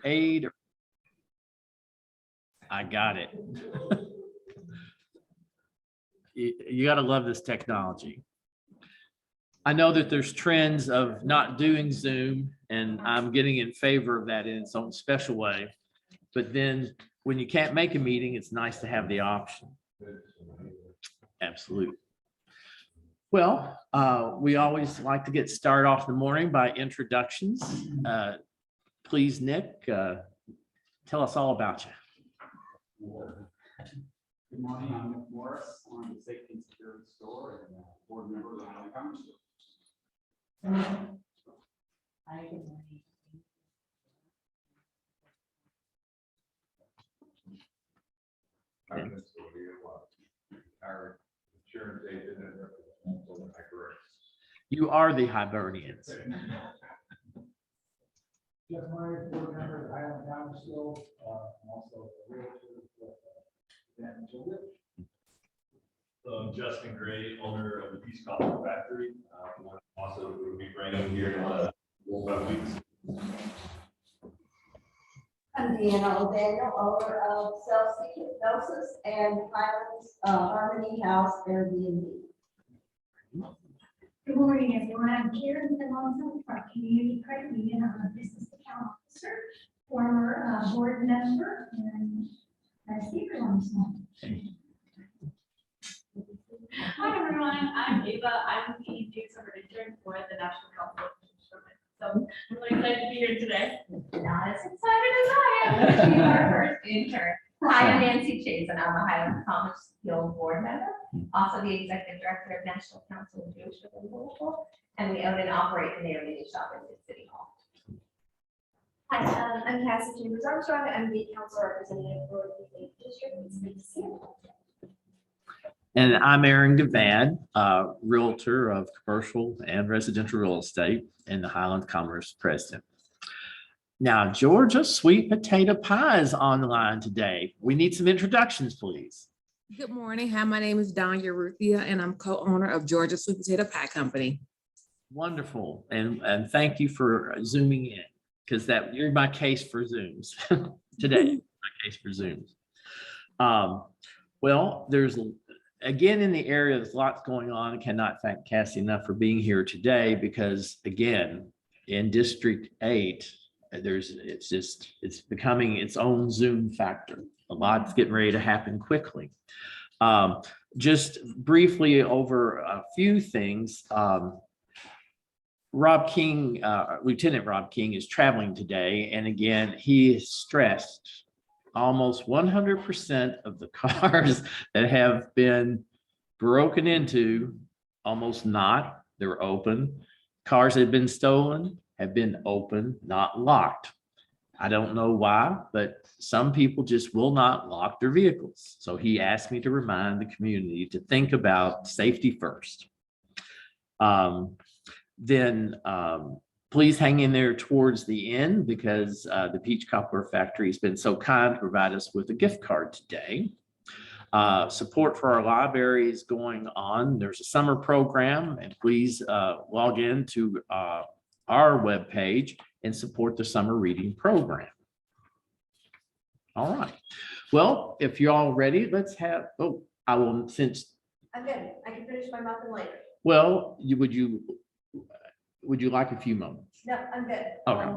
aid. I got it. You got to love this technology. I know that there's trends of not doing Zoom, and I'm getting in favor of that in its own special way. But then when you can't make a meeting, it's nice to have the option. Absolutely. Well, we always like to get started off the morning by introductions. Please, Nick, tell us all about you. Good morning, I'm Nick Morris. I'm the Safety and Security Store and board member of the Highland Commerce Guild. Hi, good morning. Our insurance agent and representative. You are the Hibernians. Jeff Murray, board member of the Highland Commerce Guild, I'm also a realtor with So I'm Justin Gray, owner of the Peach Cobbler Factory. Also, we'll be bringing here in 5 weeks. I'm Deanna O'Daniel, owner of Celsius Hypnosis and Highlands Harmony House Airbnb. Good morning, everyone. I'm Karen Alonso from Community Credit Union. I'm a business account officer, former board member, and speaker on this one. Hi everyone, I'm Ava. I'm the Duke Summer Intern for the National Council of Instruments. So I'm really excited to be here today. Not as excited as I am to be our first intern. Hi, I'm Nancy Chase, and I'm a Highland Commerce Guild board member, also the executive director of National Council of Jewish Women in Louisville, and we own and operate an Airbnb shop in City Hall. Hi, I'm Cassie Chambers Armstrong. I'm the council representative for the 8th district. It's good to see you. And I'm Aaron Givhan, realtor of commercial and residential real estate and the Highland Commerce President. Now, Georgia sweet potato pie is on the line today. We need some introductions, please. Good morning. Hi, my name is Donya Ruthia, and I'm co-owner of Georgia Sweet Potato Pie Company. Wonderful. And thank you for zooming in, because you're my case for Zooms today. My case for Zooms. Well, there's again in the area, there's lots going on. I cannot thank Cassie enough for being here today, because again, in District 8, it's becoming its own Zoom factor. A lot's getting ready to happen quickly. Just briefly over a few things. Rob King, Lieutenant Rob King is traveling today. And again, he is stressed almost 100% of the cars that have been broken into, almost not, they're open. Cars that have been stolen have been open, not locked. I don't know why, but some people just will not lock their vehicles. So he asked me to remind the community to think about safety first. Please hang in there towards the end, because the Peach Cobbler Factory has been so kind to provide us with a gift card today. Support for our library is going on. There's a summer program, and please log in to our webpage and support the summer reading program. All right. Well, if you're all ready, let's have, I will, since. I'm good. I can finish my muffin later. Well, would you like a few moments? No, I'm good. Okay.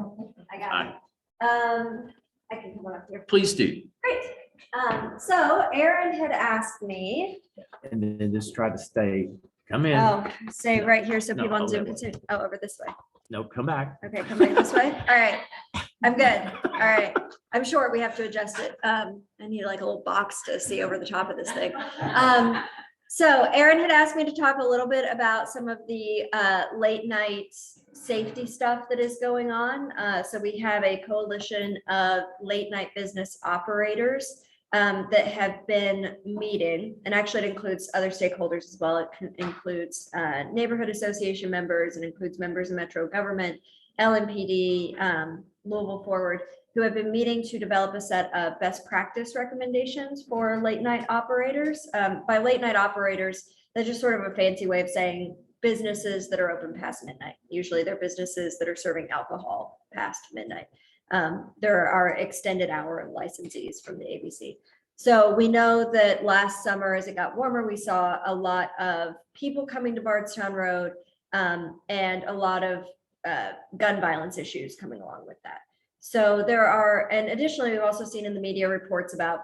I got it. I can come on up here. Please do. Great. So Aaron had asked me. And then just try to come in. Oh, stay right here so No, people on over Zoom that can see. Oh, over this way. No, come back. Okay, come back this way. All right. I'm good. All right. I'm short. We have to adjust it. I need like a little box to see over the top of this thing. So Aaron had asked me to talk a little bit about some of the late night safety stuff that is going on. So we have a coalition of late night business operators that have been meeting, and actually it includes other stakeholders as well. It includes neighborhood association members, and includes members of Metro government, LMPD, Louisville Forward, who have been meeting to develop a set of best practice recommendations for late night operators. By late night operators, that's just sort of a fancy way of saying businesses that are open past midnight. Usually they're businesses that are serving alcohol past midnight. There are extended hour licensees from the ABC. So we know that last summer, as it got warmer, we saw a lot of people coming to Bardstown Road and a lot of gun violence issues coming along with that. So there are, and additionally, we've also seen in the media reports about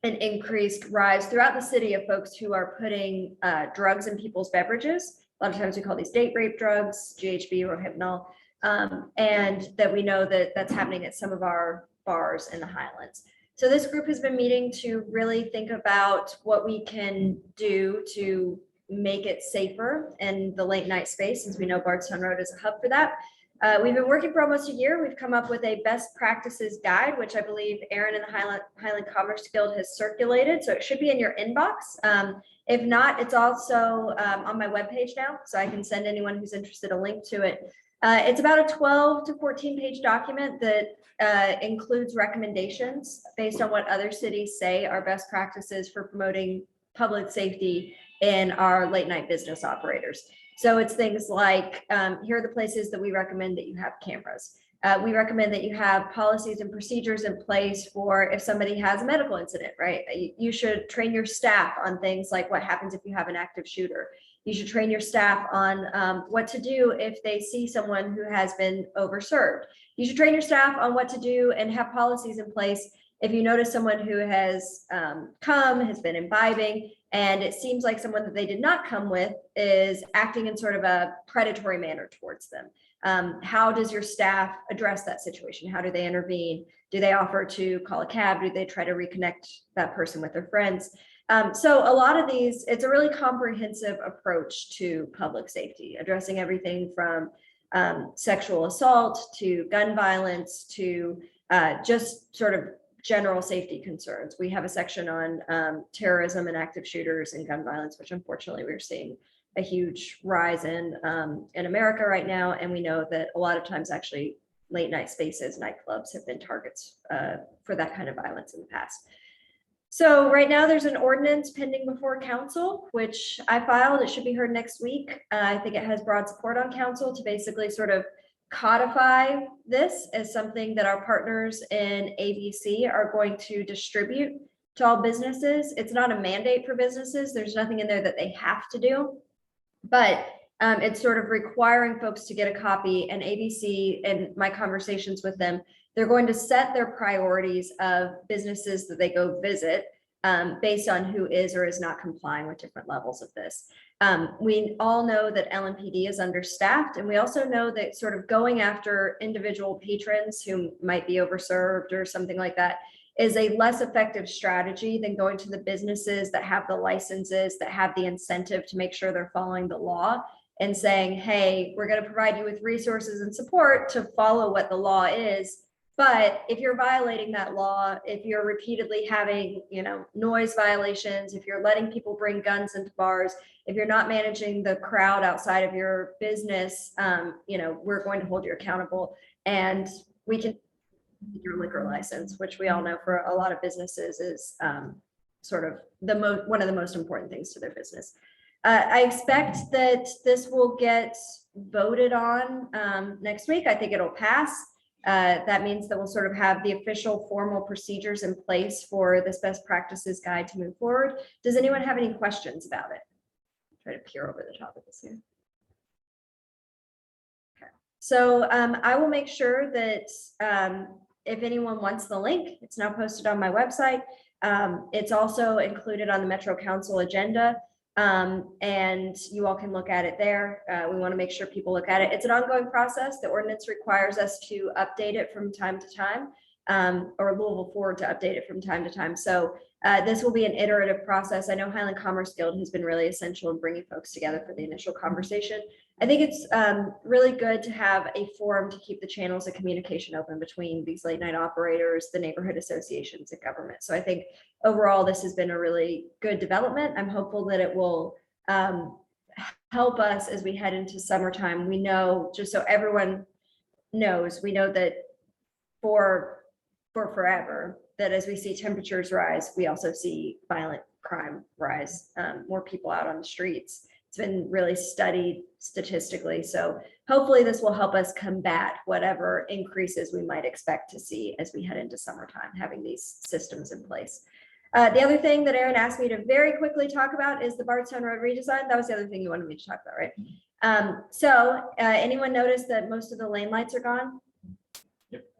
an increased rise throughout the city of folks who are putting drugs in people's beverages. A lot of times we call these date rape drugs, GHB or Hypnol, and that we know that that's happening at some of our bars in the Highlands. So this group has been meeting to really think about what we can do to make it safer in the late night space, since we know Bardstown Road is a hub for that. We've been working for almost a year. We've come up with a best practices guide, which I believe Aaron and the Highland Commerce Guild has circulated. So it should be in your inbox. If not, it's also on my webpage now, so I can send anyone who's interested a link to it. It's about a 12 to 14 page document that includes recommendations based on what other cities say are best practices for promoting public safety in our late night business operators. So it's things like, here are the places that we recommend that you have cameras. We recommend that you have policies and procedures in place for if somebody has a medical incident, right? You should train your staff on things like what happens if you have an active shooter. You should train your staff on what to do if they see someone who has been overserved. You should train your staff on what to do and have policies in place if you notice someone who has has been imbibing, and it seems like someone that they did not come with is acting in sort of a predatory manner towards them. How does your staff address that situation? How do they intervene? Do they offer to call a cab? Do they try to reconnect that person with their friends? So a lot of these, it's a really comprehensive approach to public safety, addressing everything from sexual assault to gun violence to just sort of general safety concerns. We have a section on terrorism and active shooters and gun violence, which unfortunately we're seeing a huge rise in America right now. And we know that a lot of times actually late night spaces, nightclubs have been targets for that kind of violence in the past. So right now there's an ordinance pending before council, which I filed. It should be heard next week. I think it has broad support on council to basically sort of codify this as something that our partners in ABC are going to distribute to all businesses. It's not a mandate for businesses. There's nothing in there that they have to do, but it's sort of requiring folks to get a copy. And ABC, and my conversations with them, they're going to set their priorities of businesses that they go visit based on who is or is not complying with different levels of this. We all know that LMPD is understaffed, and we also know that sort of going after individual patrons who might be overserved or something like that is a less effective strategy than going to the businesses that have the licenses, that have the incentive to make sure they're following the law, and saying, hey, we're going to provide you with resources and support to follow what the law is. But if you're violating that law, if you're repeatedly having, noise violations, if you're letting people bring guns into bars, if you're not managing the crowd outside of your business, we're going to hold you accountable, and we can your liquor license, which we all know for a lot of businesses is sort of one of the most important things to their business. I expect that this will get voted on next week. I think it'll pass. That means that we'll sort of have the official formal procedures in place for this best practices guide to move forward. Does anyone have any questions about it? Try to peer over the top of this here. Okay. So I will make sure that if anyone wants the link, it's now posted on my website. It's also included on the Metro Council agenda. And you all can look at it there. We want to make sure people look at it. It's an ongoing process. The ordinance requires us to update it from time to time, or Louisville Forward to update it from time to time. So this will be an iterative process. I know Highland Commerce Guild has been really essential in bringing folks together for the initial conversation. I think it's really good to have a forum to keep the channels of communication open between these late night operators, the neighborhood associations, and government. So I think overall, this has been a really good development. I'm hopeful that it will help us as we head into summertime. We know, just so everyone knows, we know that for forever, that as we see temperatures rise, we also see violent crime rise, more people out on the streets. It's been really studied statistically. So hopefully this will help us combat whatever increases we might expect to see as we head into summertime, having these systems in place. The other thing that Aaron asked me to very quickly talk about is the Bardstown Road redesign. That was the other thing you wanted me to talk about, right? Anyone notice that most of the lane lights are gone?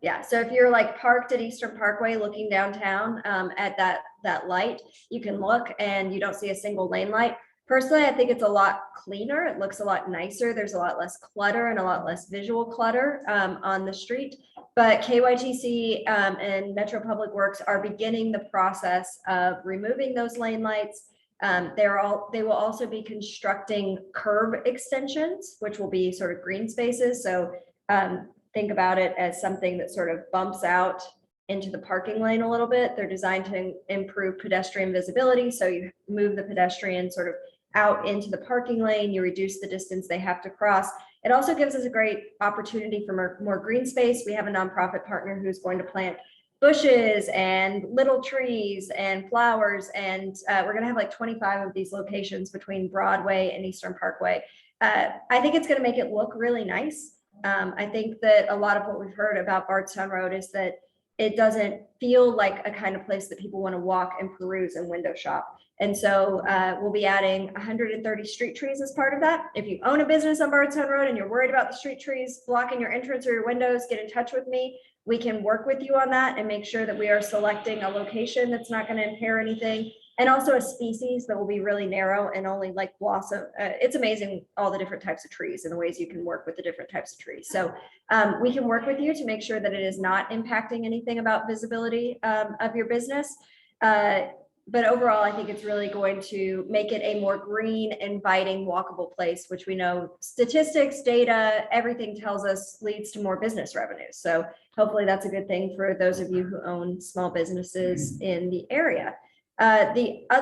Yeah, so if you're like parked at Eastern Parkway looking downtown at that light, you can look and you don't see a single lane light. Personally, I think it's a lot cleaner. It looks a lot nicer. There's a lot less clutter and a lot less visual clutter on the street. But KYTC and Metro Public Works are beginning the process of removing those lane lights. They will also be constructing curb extensions, which will be sort of green spaces. So think about it as something that sort of bumps out into the parking lane a little bit. They're designed to improve pedestrian visibility. So you move the pedestrian sort of out into the parking lane, you reduce the distance they have to cross. It also gives us a great opportunity for more green space. We have a nonprofit partner who's going to plant bushes and little trees and flowers. And we're gonna have like 25 of these locations between Broadway and Eastern Parkway. I think it's gonna make it look really nice. I think that a lot of what we've heard about Bardstown Road is that it doesn't feel like a kind of place that people want to walk and peruse and window shop. And so we'll be adding 130 street trees as part of that. If you own a business on Bardstown Road and you're worried about the street trees blocking your entrance or your windows, get in touch with me. We can work with you on that and make sure that we are selecting a location that's not going to impair anything. And also a species that will be really narrow and only like blossom. It's amazing all the different types of trees and the ways you can work with the different types of trees. So we can work with you to make sure that it is not impacting anything about visibility of your business. But overall, I think it's really going to make it a more green, inviting, walkable place, which we know statistics, data, everything tells us leads to more business revenues. So hopefully that's a good thing for those of you who own small businesses in the area. The only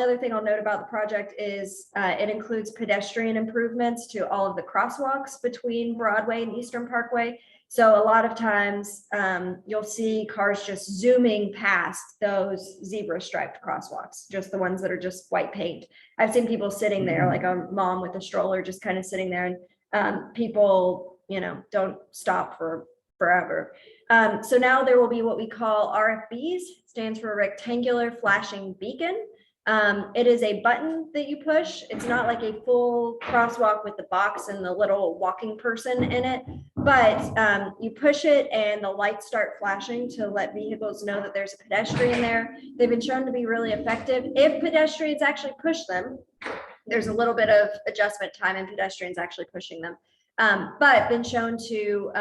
other thing I'll note about the project is it includes pedestrian improvements to all of the crosswalks between Broadway and Eastern Parkway. So a lot of times you'll see cars just zooming past those zebra striped crosswalks, just the ones that are just white paint. I've seen people sitting there, like a mom with a stroller, just kind of sitting there, and people, don't stop for forever. So now there will be what we call RFBs, stands for rectangular flashing beacon. It is a button that you push. It's not like a full crosswalk with the box and the little walking person in it, but you push it and the lights start flashing to let vehicles know that there's a pedestrian there. They've been shown to be really effective. If pedestrians actually push them, there's a little bit of adjustment time in pedestrians actually pushing them. But been shown to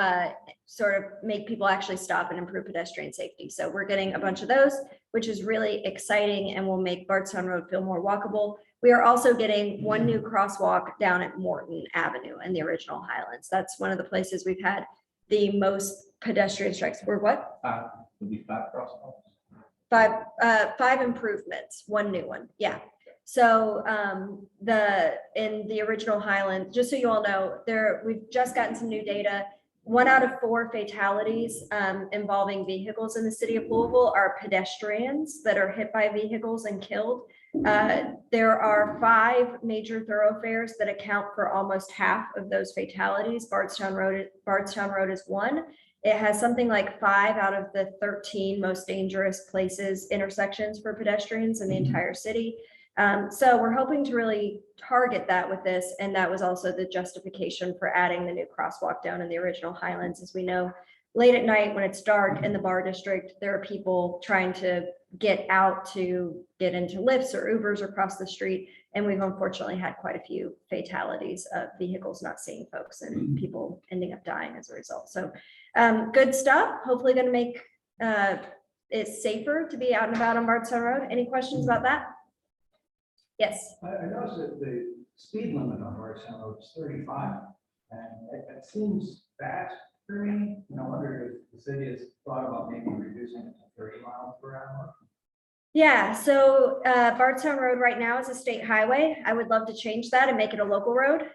sort of make people actually stop and improve pedestrian safety. So we're getting a bunch of those, which is really exciting and will make Bardstown Road feel more walkable. We are also getting one new crosswalk down at Morton Avenue in the original Highlands. That's one of the places we've had the most pedestrian strikes. We're what? Would be 5 crosswalks. 5 improvements, 1 new one. Yeah. So in the original Highland, just so you all know, we've just gotten some new data. 1 out of 4 fatalities involving vehicles in the city of Louisville are pedestrians that are hit by vehicles and killed. There are 5 major thoroughfares that account for almost half of those fatalities. Bardstown Road is one. It has something like 5 out of the 13 most dangerous intersections for pedestrians in the entire city. So we're hoping to really target that with this. And that was also the justification for adding the new crosswalk down in the original Highlands. As we know, late at night when it's dark in the bar district, there are people trying to get out to get into Lyfts or Ubers across the street. And we've unfortunately had quite a few fatalities of vehicles not seeing folks and people ending up dying as a result. So good stuff. Hopefully going to make it safer to be out and about on Bardstown Road. Any questions about that? Yes. I noticed that the speed limit on Bardstown Road is 35, and it seems fast for me. I wonder if the city has thought about maybe reducing it to 30 miles per hour. Yeah, so Bardstown Road right now is a state highway. I would love to change that and make it a local road.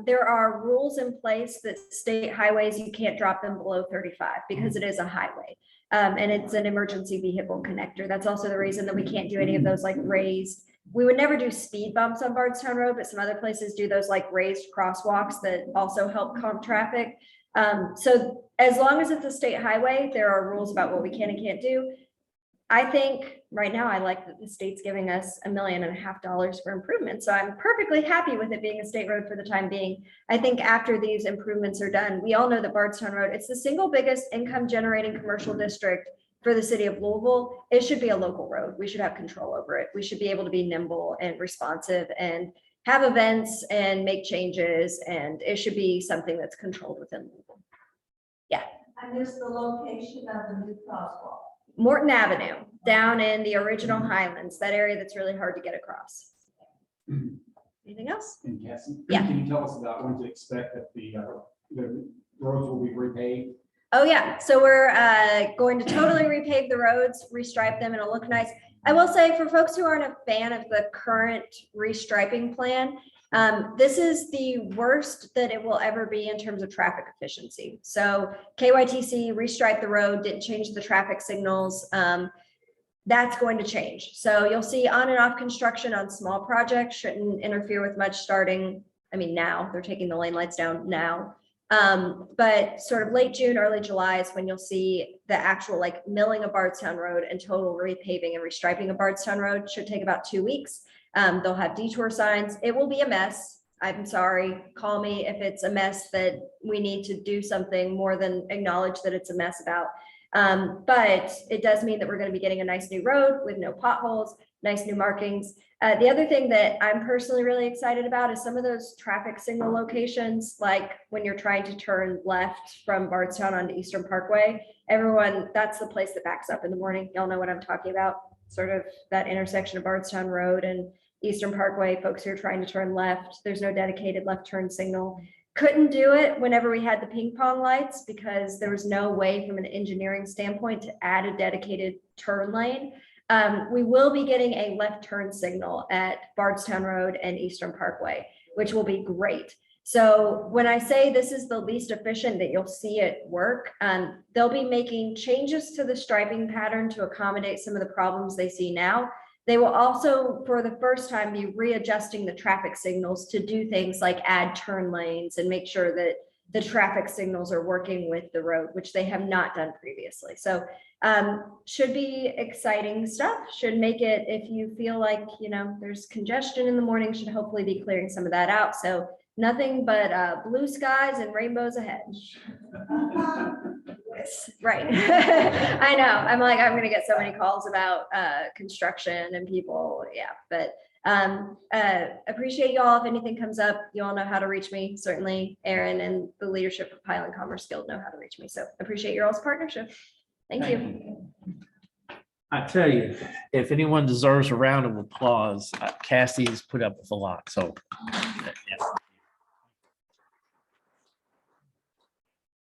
There are rules in place that state highways, you can't drop them below 35 because it is a highway. And it's an emergency vehicle connector. That's also the reason that we can't do any of those like raised we would never do speed bumps on Bardstown Road, but some other places do those like raised crosswalks that also help calm traffic. So as long as it's a state highway, there are rules about what we can and can't do. I think right now I like that the state's giving us $1.5 million for improvements. So I'm perfectly happy with it being a state road for the time being. I think after these improvements are done, we all know that Bardstown Road, it's the single biggest income generating commercial district for the city of Louisville. It should be a local road. We should have control over it. We should be able to be nimble and responsive and have events and make changes. And it should be something that's controlled within Louisville. Yeah. I missed the location of the new crosswalk. Morton Avenue, down in the original Highlands, that area that's really hard to get across. Anything else? And Cassie? Yeah. Can you tell us about when to expect that the roads will be repaved? Oh yeah, so we're going to totally repave the roads, restripe them, and it'll look nice. I will say for folks who aren't a fan of the current restriping plan, this is the worst that it will ever be in terms of traffic efficiency. So KYTC restriped the road, didn't change the traffic signals. That's going to change. So you'll see on and off construction on small projects, shouldn't interfere with much starting. I mean, now they're taking the lane lights down now. But sort of late June, early July is when you'll see the actual like milling of Bardstown Road and total repaving and restriping of Bardstown Road. Should take about 2 weeks. They'll have detour signs. It will be a mess. I'm sorry. Call me if it's a mess that we need to do something more than acknowledge that it's a mess about. But it does mean that we're going to be getting a nice new road with no potholes, nice new markings. The other thing that I'm personally really excited about is some of those traffic signal locations, like when you're trying to turn left from Bardstown onto Eastern Parkway, everyone, that's the place that backs up in the morning. Y'all know what I'm talking about, sort of that intersection of Bardstown Road and Eastern Parkway. Folks who are trying to turn left, there's no dedicated left turn signal. Couldn't do it whenever we had the ping pong lights because there was no way from an engineering standpoint to add a dedicated turn lane. We will be getting a left turn signal at Bardstown Road and Eastern Parkway, which will be great. So when I say this is the least efficient that you'll see it work, they'll be making changes to the striping pattern to accommodate some of the problems they see now. They will also, for the first time, be readjusting the traffic signals to do things like add turn lanes and make sure that the traffic signals are working with the road, which they have not done previously. So should be exciting stuff, should make it, if you feel like, you know, there's congestion in the morning, should hopefully be clearing some of that out. So nothing but blue skies and rainbows ahead. Right. I know. I'm like, I'm going to get so many calls about construction and people. Yeah. But appreciate y'all. If anything comes up, you all know how to reach me. Certainly Aaron and the leadership of Highland Commerce Guild know how to reach me. So appreciate your all's partnership. Thank you. I tell you, if anyone deserves a round of applause, Cassie's put up with a lot. So yeah.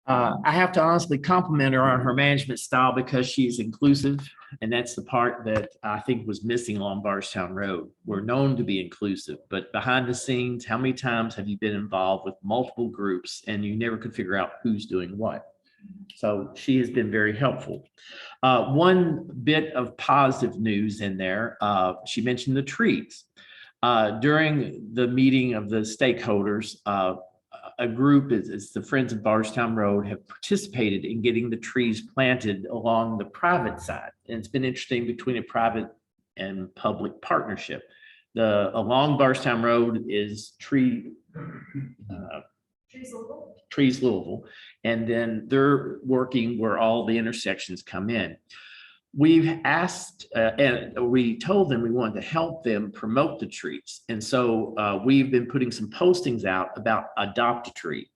I have to honestly compliment her on her management style because she's inclusive. And that's the part that I think was missing along Bardstown Road. We're known to be inclusive, but behind the scenes, how many times have you been involved with multiple groups and you never could figure out who's doing what? So she has been very helpful. One bit of positive news in there, she mentioned the trees. During the meeting of the stakeholders, a group, it's the Friends of Bardstown Road, have participated in getting the trees planted along the private side. And it's been interesting between a private and public partnership. Along Bardstown Road is Trees Louisville. And then they're working where all the intersections come in. We've asked and we told them we wanted to help them promote the trees. And so we've been putting some postings out about adopt a tree.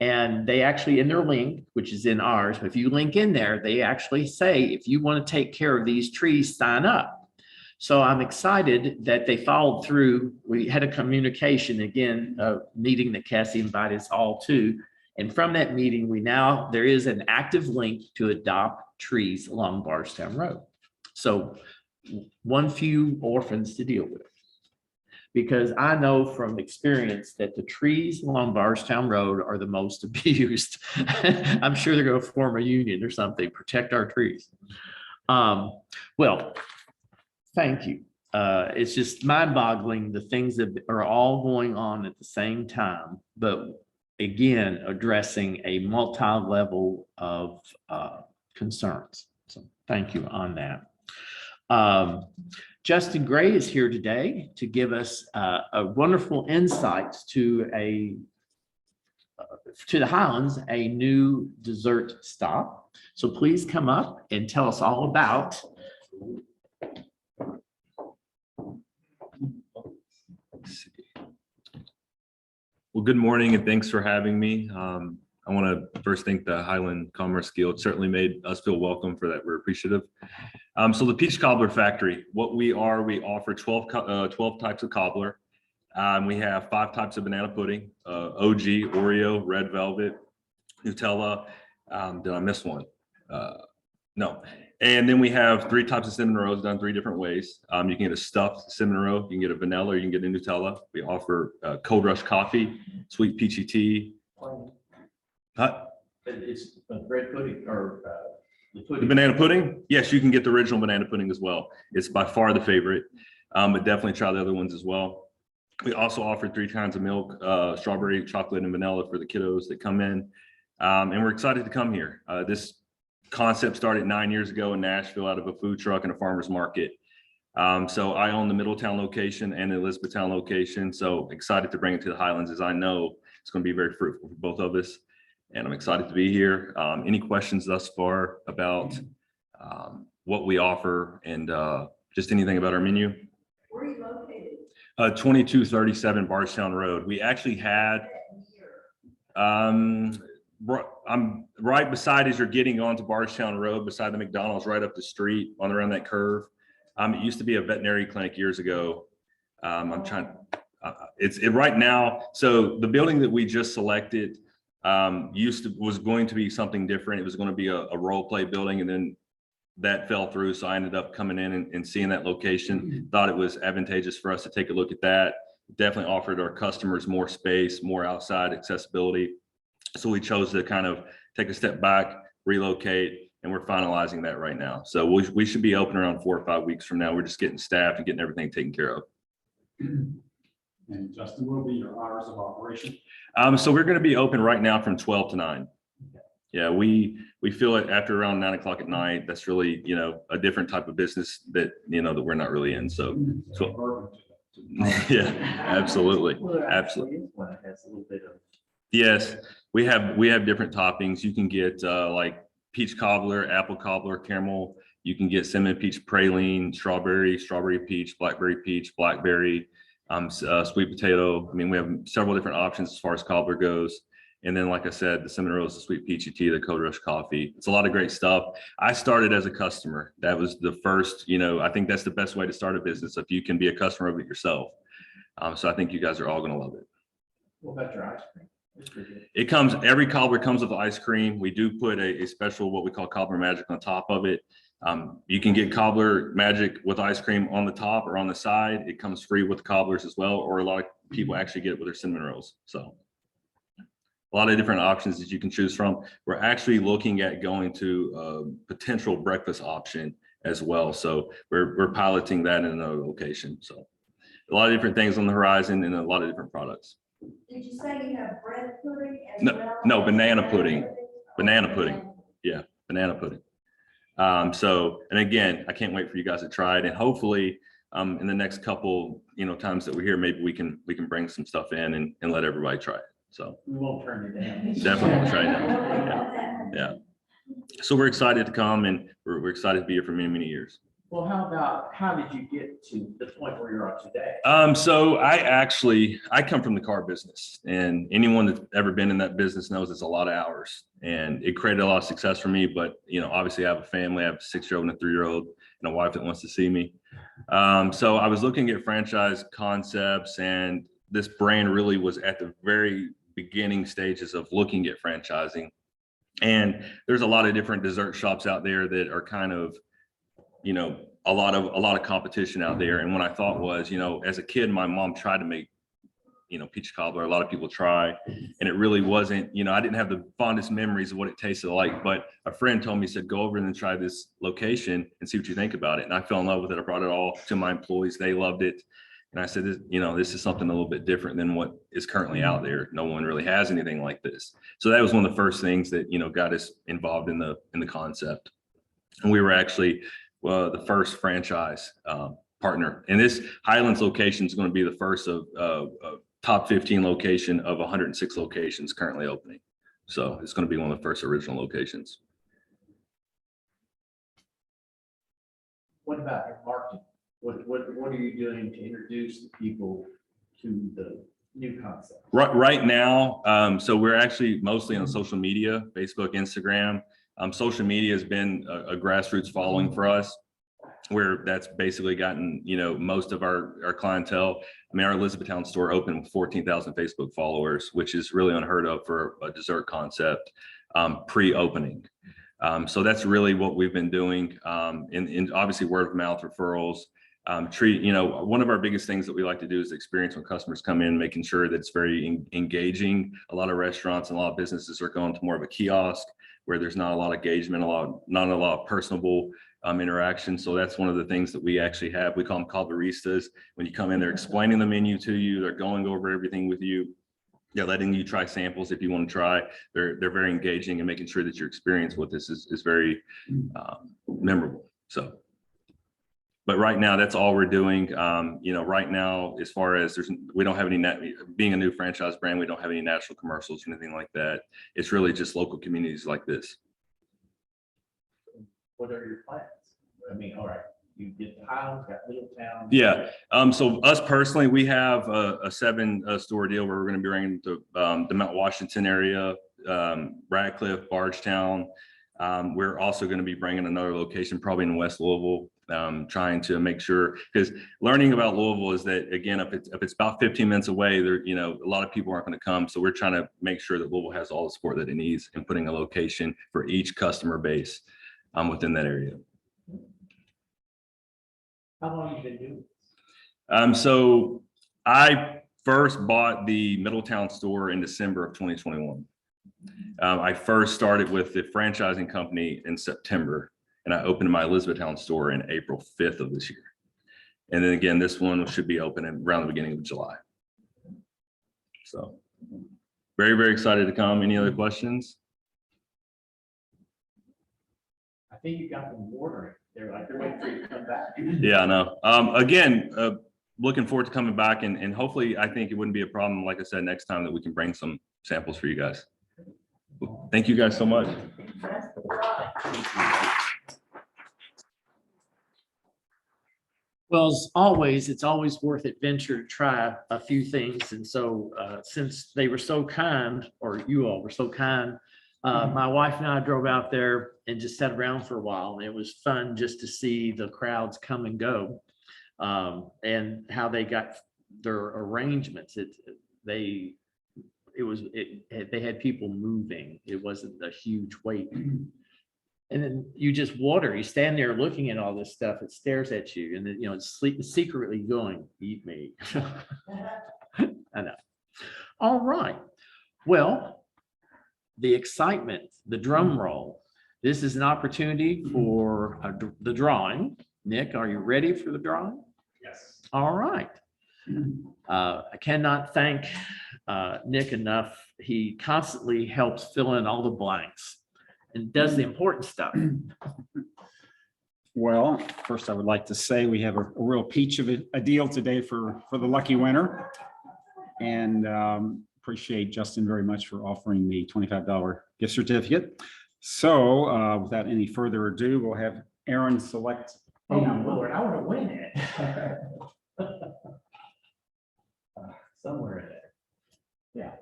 And they actually, in their link, which is in ours, but if you link in there, they actually say, if you want to take care of these trees, sign up. So I'm excited that they followed through. We had a communication, again, a meeting that Cassie invited us all to. And from that meeting, there is an active link to adopt trees along Bardstown Road. So one few orphans to deal with. Because I know from experience that the trees along Bardstown Road are the most abused. I'm sure they're going to form a union or something, protect our trees. Well, thank you. it's just mind-boggling, the things that are all going on at the same time, but again, addressing a multi-level of concerns. So thank you on that. Justin Gray is here today to give us a wonderful insights to the Highlands, a new dessert stop. So please come up and tell us all about. Well, good morning and thanks for having me. I want to first thank the Highland Commerce Guild. Certainly made us feel welcome. For that, we're appreciative. So the Peach Cobbler Factory, what we are, we offer 12 types of cobbler. We have 5 types of banana pudding, OG, Oreo, red velvet, Nutella. Did I miss one? No. And then we have 3 types of cinnamon rolls done 3 different ways. You can get a stuffed cinnamon roll, you can get a vanilla, or you can get a Nutella. We offer cold rush coffee, sweet peachy tea. It's bread pudding or The banana pudding? Yes, you can get the original banana pudding as well. It's by far the favorite, but definitely try the other ones as well. We also offer 3 kinds of milk, strawberry, chocolate, and vanilla for the kiddos that come in. And we're excited to come here. This concept started 9 years ago in Nashville out of a food truck and a farmer's market. So I own the Middletown location and the Elizabethtown location. So excited to bring it to the Highlands, as I know it's going to be very fruitful for both of us. And I'm excited to be here. Any questions thus far about what we offer and just anything about our menu? Where are you located? 2237 Bardstown Road. We actually had, I'm right beside as you're getting onto Bardstown Road, beside the McDonald's, right up the street on around that curve. It used to be a veterinary clinic years ago. I'm trying, it's right now. So the building that we just selected was going to be something different. It was going to be a role play building, and then that fell through. So I ended up coming in and seeing that location, thought it was advantageous for us to take a look at that. Definitely offered our customers more space, more outside accessibility. So we chose to kind of take a step back, relocate, and we're finalizing that right now. So we should be open around 4 or 5 weeks from now. We're just getting staffed and getting everything taken care of. And Justin, what will be your hours of operation? So we're going to be open right now from 12 to 9. Yeah, we feel it after around 9 o'clock at night. That's really, a different type of business that, that we're not really in. So yeah, absolutely. Absolutely. Yes, we have different toppings. You can get like peach cobbler, apple cobbler, caramel. You can get cinnamon peach praline, strawberry peach, blackberry, sweet potato. I mean, we have several different options as far as cobbler goes. And then, like I said, the cinnamon rolls, the sweet peachy tea, the cold rush coffee. It's a lot of great stuff. I started as a customer. That was the first, I think that's the best way to start a business, if you can be a customer of it yourself. So I think you guys are all going to love it. What about your ice cream? It comes, every cobbler comes with ice cream. We do put a special, what we call cobbler magic, on top of it. You can get cobbler magic with ice cream on the top or on the side. It comes free with cobblers as well, or a lot of people actually get it with their cinnamon rolls. So a lot of different options that you can choose from. We're actually looking at going to a potential breakfast option as well. So we're piloting that in another location. So a lot of different things on the horizon and a lot of different products. Did you say you have bread pudding as No, well? no, banana pudding. Banana pudding. Yeah, banana pudding. So, and again, I can't wait for you guys to try it, and hopefully in the next couple, times that we're here, maybe we can bring some stuff in and let everybody try it. So We won't turn you down. definitely want to try it out. Yeah. So we're excited to come, and we're excited to be here for many, many years. Well, how did you get to the point where you're at today? So I come from the car business, and anyone that's ever been in that business knows it's a lot of hours, and it created a lot of success for me. But, obviously I have a family, I have a 6-year-old and a 3-year-old and a wife that wants to see me. So I was looking at franchise concepts, and this brand really was at the very beginning stages of looking at franchising. And there's a lot of different dessert shops out there that are kind of, a lot of competition out there. And what I thought was, as a kid, my mom tried to make, Peach Cobbler. A lot of people try, and it really wasn't, I didn't have the fondest memories of what it tasted like, but a friend told me, said, go over and try this location and see what you think about it. And I fell in love with it. I brought it all to my employees. They loved it. And I said, this is something a little bit different than what is currently out there. No one really has anything like this. So that was one of the first things that, got us involved in the concept. And we were actually the first franchise partner. And this Highlands location is going to be the first of top 15 location of 106 locations currently opening. So it's going to be one of the first original locations. What about your marketing? What are you doing to introduce the people to the new concept? Right now, so we're actually mostly on social media, Facebook, Instagram. Social media has been a grassroots following for us, where that's basically gotten, most of our clientele. I mean, our Elizabethtown store opened with 14,000 Facebook followers, which is really unheard of for a dessert concept pre-opening. So that's really what we've been doing. And obviously word of mouth referrals. One of our biggest things that we like to do is experience when customers come in, making sure that it's very engaging. A lot of restaurants and a lot of businesses are going to more of a kiosk where there's not a lot of engagement, not a lot of personable interaction. So that's one of the things that we actually have. We call them baristas. When you come in, they're explaining the menu to you. They're going over everything with you. They're letting you try samples if you want to try. They're very engaging and making sure that your experience with this is very memorable. So, but right now that's all we're doing. Right now, as far as we don't have any being a new franchise brand, we don't have any national commercials or anything like that. It's really just local communities like this. What are your plans? I mean, all right, you get the Highlands, got Middletown. Yeah. So us personally, we have a 7-store deal where we're going to be bringing to the Mount Washington area, Radcliffe, Bardstown. We're also going to be bringing another location probably in West Louisville, trying to make sure, because learning about Louisville is that, again, if it's about 15 minutes away, there, a lot of people aren't going to come. So we're trying to make sure that Louisville has all the support that it needs and putting a location for each customer base within that area. How long have you been doing this? So I first bought the Middletown store in December of 2021. I first started with the franchising company in September, and I opened my Elizabethtown store in April 5th of this year. And then again, this one should be open around the beginning of July. So very, very excited to come. Any other questions? I think you got them ordering. They're waiting for you to come back. Yeah, I know. Again, looking forward to coming back, and hopefully I think it wouldn't be a problem, like I said, next time that we can bring some samples for you guys. Thank you guys so much. Well, as always, it's always worth adventure to try a few things. And so since they were so kind, or you all were so kind, my wife and I drove out there and just sat around for a while. And it was fun just to see the crowds come and go and how they got their arrangements. They had people moving. It wasn't a huge wait. And then you just water. You stand there looking at all this stuff. It stares at you, and then it's secretly going, "Eat me." I know. All right. Well, the excitement, the drum roll. This is an opportunity for the drawing. Nick, are you ready for the drawing? Yes. All right. I cannot thank Nick enough. He constantly helps fill in all the blanks and does the important stuff. Well, first I would like to say we have a real peach of a deal today for the lucky winner. And appreciate Justin very much for offering the $25 gift certificate. So without any further ado, we'll have Aaron select. Oh, Lord, I want to win it. Somewhere in there. Yeah.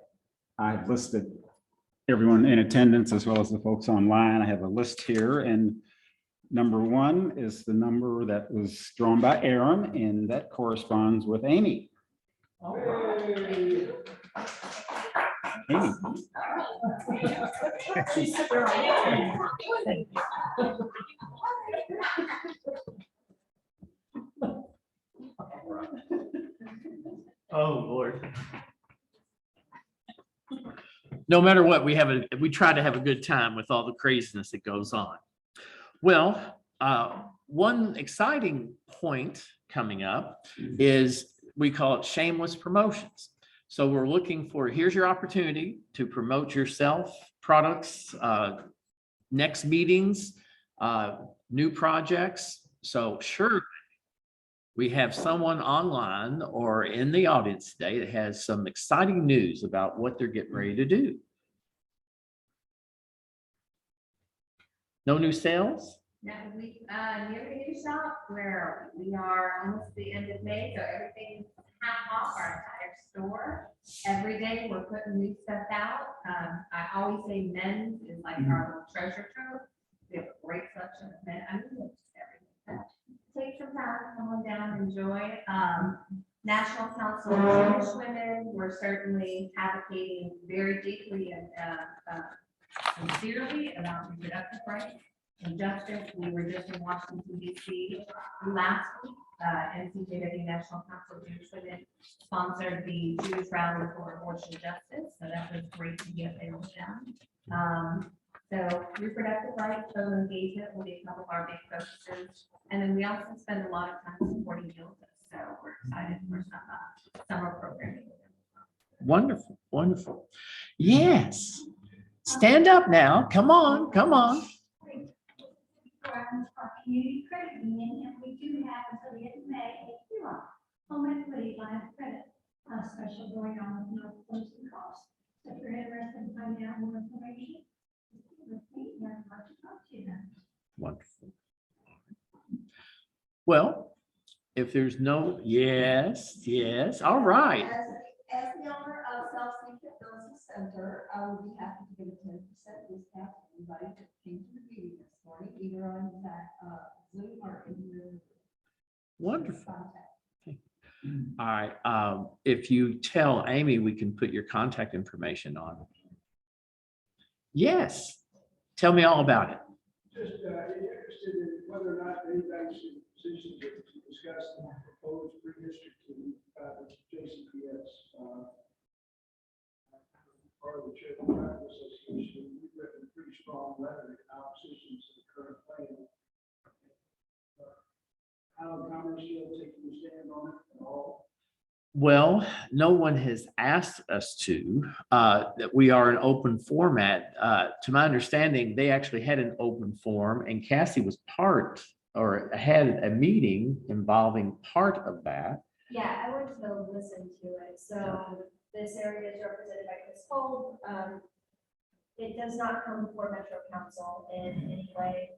I've listed everyone in attendance as well as the folks online. I have a list here, and number 1 is the number that was drawn by Aaron, and that corresponds with Amy. Amy. Oh, Lord. no matter what, we try to have a good time with all the craziness that goes on. Well, one exciting point coming up is we call it Shameless Promotions. So we're looking for, here's your opportunity to promote yourself, products, next meetings, new projects. So sure, we have someone online or in the audience today that has some exciting news about what they're getting ready to do. No new sales? No, we, near the new shop, where we are almost at the end of May, so everything's half off our entire store. Every day we're putting new stuff out. I always say men's is like our little treasure trove. We have a great selection of men. I mean, it's just everything. Take some time, come on down, enjoy. National Council of Jewish Women, we're certainly advocating very deeply and sincerely about reproductive rights and justice. We were just in Washington, D.C. last week. NCJW National Council of Jewish Women sponsored the Jewish Rally for Abortion Justice, so that was great to get there with them. So reproductive rights, total engagement will be a couple of our big focuses, and then we also spend a lot of time supporting yoga. So we're excited for some summer programming. Wonderful, wonderful. Yes. Stand up now. Come on, come on. Our community credit union, and we do have until the end of May, a HELOC, home equity line of credit, special going on with no closing costs. So if you're interested in finding out more information, with me, I'd like to talk to you then. Wonderful. Well, if there's no, yes, all right. As the owner of South St. Phillips Center, I would be happy to give a 10% discount to anybody that came to the meeting this morning, either on that Zoom or in the Wonderful. contact. All right. If you tell Amy, we can put your contact information on. Yes. Tell me all about it. Just interested in whether or not anybody's in position to discuss the proposed redistricting JCPS. Part of the Charitable Traffic Association, we've written a pretty strong letter in opposition to the current plan. Highland Commerce Guild taking a stand on it at all? Well, no one has asked us to, that we are an open format. To my understanding, they actually had an open forum and Cassie was part or had a meeting involving part of that. Yeah, I went to go listen to it. So this area is represented by Chris Cole. It does not come before Metro Council in any way.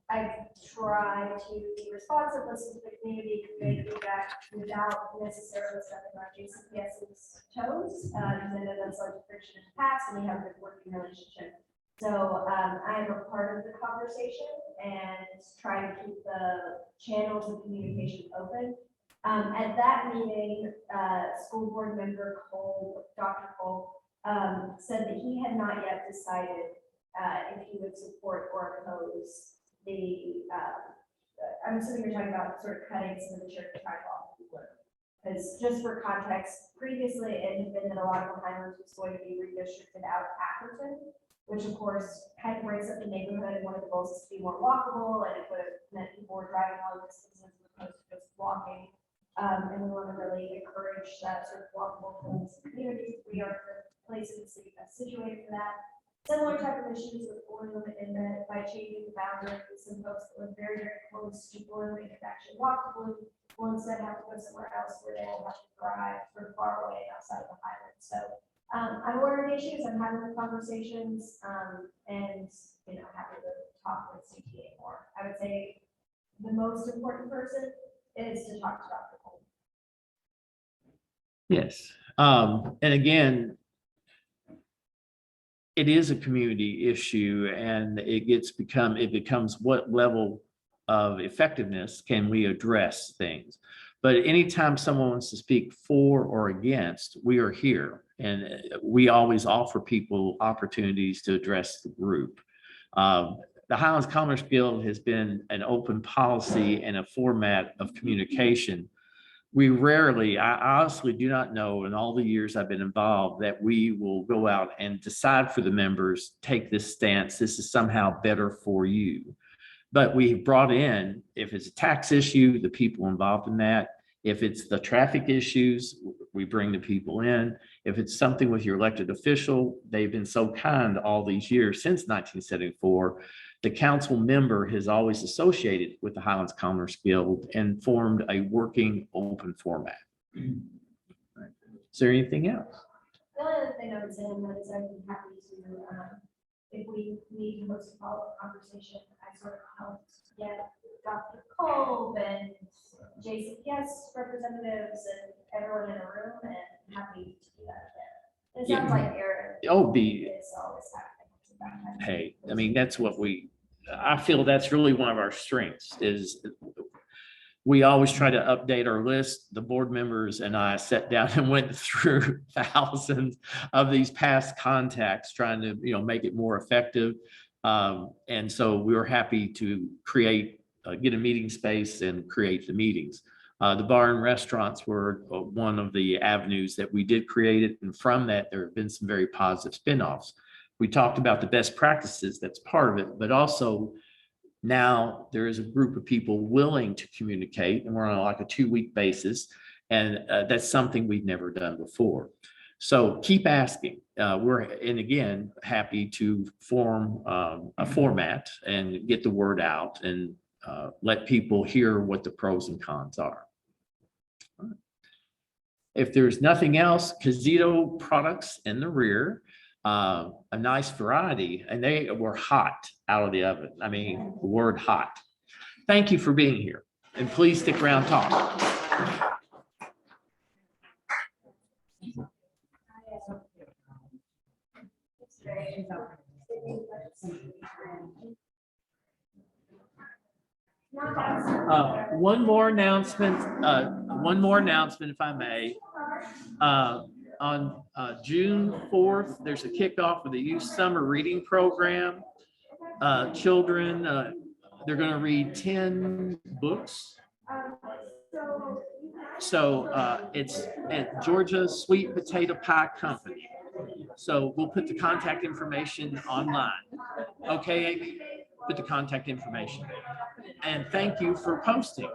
I try to be responsive, listen to the community, convey feedback without necessarily stepping on JCPS's toes. Because I know that's like friction in the past and we have a good working relationship. So I am a part of the conversation and try to keep the channels of communication open. At that meeting, school board member Cole, Dr. Cole, said that he had not yet decided if he would support or oppose the, I'm assuming you're talking about sort of cutting some of the church sidewalk. Because just for context, previously it had been that a lot of the Highlands was going to be redistricted out of Atherton, which of course kind of breaks up the neighborhood, and one of the goals is to be more walkable, and it would have meant people were driving long distances as opposed to just walking. And we want to really encourage that sort of walkable communities. We are the place in the city that's situated for that. Similar type of issues with Bloom in that by changing the boundaries, some folks that live very, very close to Bloom and can actually walk to Bloom will instead have to go somewhere else where they will have to drive sort of far away outside of the Highlands. So I'm aware of the issues, I'm having the conversations, and happy to talk with CTA more. I would say the most important person is to talk to Dr. Cole. Yes. And again, it is a community issue and it becomes what level of effectiveness can we address things? But anytime someone wants to speak for or against, we are here and we always offer people opportunities to address the group. The Highlands Commerce Guild has been an open policy and a format of communication we rarely, I honestly do not know in all the years I've been involved that we will go out and decide for the members, take this stance, this is somehow better for you. But we brought in, if it's a tax issue, the people involved in that. If it's the traffic issues, we bring the people in. If it's something with your elected official, they've been so kind all these years since 1974. The council member has always associated with the Highlands Commerce Guild and formed a working open format. Is there anything else? The only other thing I would say on that is I'd be happy to, if we need to host a follow-up conversation, I sort of helped get Dr. Kolb and JCPS representatives and everyone in a room, and I'm happy to do that again. It sounds like Aaron. Oh, is always happening. hey, I mean, that's what I feel that's really one of our strengths is we always try to update our list. The board members and I sat down and went through thousands of these past contacts, trying to, make it more effective. And so we were happy to create, get a meeting space and create the meetings. The bar and restaurants were one of the avenues that we did create it. And from that, there have been some very positive spinoffs. We talked about the best practices, that's part of it, but also now there is a group of people willing to communicate, and we're on like a 2-week basis. And that's something we've never done before. So keep asking. And again, happy to form a format and get the word out and let people hear what the pros and cons are. If there's nothing else, Casito products in the rear, a nice variety, and they were hot out of the oven. I mean, the word hot. Thank you for being here, and please stick around, talk. One more announcement, if I may. On June 4th, there's a kickoff of the youth summer reading program. Children, they're going to read 10 books. So it's at Georgia Sweet Potato Pie Company. So we'll put the contact information online. Okay, Amy? Put the contact information. And thank you for posting.